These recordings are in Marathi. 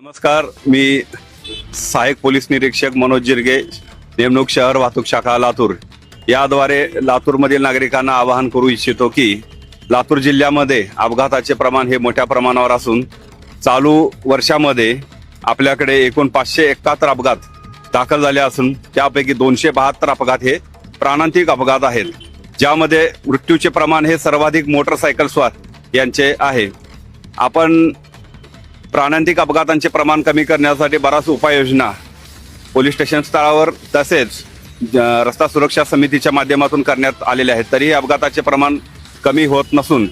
नमस्कार, मी सहाय्यक पोलीस निरीक्षक मनोज जिरगे, नेमणूक शहर वाहतूक शाखा लातूर याद्वारे लातूरमधील नागरिकांना आवाहन करू इच्छितो की लातूर जिल्ह्यामध्ये अपघाताचे प्रमाण हे मोठ्या प्रमाणावर असून चालू वर्षामध्ये आपल्याकडे एकूण 571 अपघात दाखल झाले असून त्यापैकी 272 अपघात हे प्राणांतिक अपघात आहेत, ज्यामध्ये मृत्यूचे प्रमाण हे सर्वाधिक मोटरसायकल स्वार यांचे आहे। आपण प्राणांतिक अपघातांचे प्रमाण कमी करण्यासाठी बराच उपाययोजना पोलीस स्टेशन स्तरावर तसेच रस्ता सुरक्षा समितीच्या माध्यमातून करण्यात आलेले आहेत, तरीही अपघाताचे प्रमाण कमी होत नसून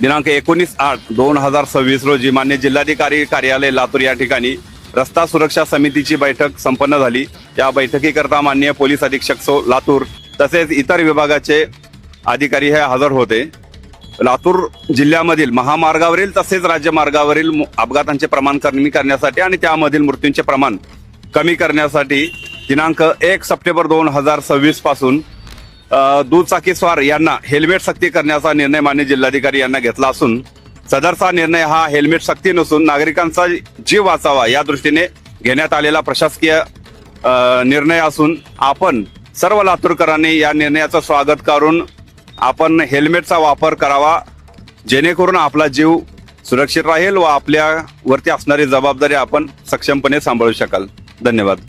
दिनांक 19/8/2026 रोजी मान्य जिल्हाधिकारी कार्यालय लातूर या ठिकाणी रस्ता सुरक्षा समितीची बैठक संपन्न झाली। या बैठकीकरता माननीय पोलीस अधीक्षक सो लातूर तसेच इतर विभागाचे अधिकारी हे हजर होते। लातूर जिल्ह्यामधील महामार्गावरील तसेच राज्यमार्गावरील अपघातांचे प्रमाण कमी करण्यासाठी आणि त्यामधील मृत्यूंचे प्रमाण कमी करण्यासाठी दिनांक 1 सप्टेंबर 2026 पासून दुचाकीस्वार यांना हेल्मेट सक्ती करण्याचा निर्णय मान्य जिल्हाधिकारी यांना घेतला असून सदरचा निर्णय हा हेल्मेट सक्ती नसून नागरिकांचा जीव वाचावा या दृष्टीने घेण्यात आलेला प्रशासकीय निर्णय असून आपण सर्व लातूरकरांनी या निर्णयाचं स्वागत करून आपण हेल्मेटचा वापर करावा, जेणेकरून आपला जीव सुरक्षित राहील व आपल्यावरती असणारी जबाबदारी आपण सक्षमपणे सांभाळू शकाल। धन्यवाद।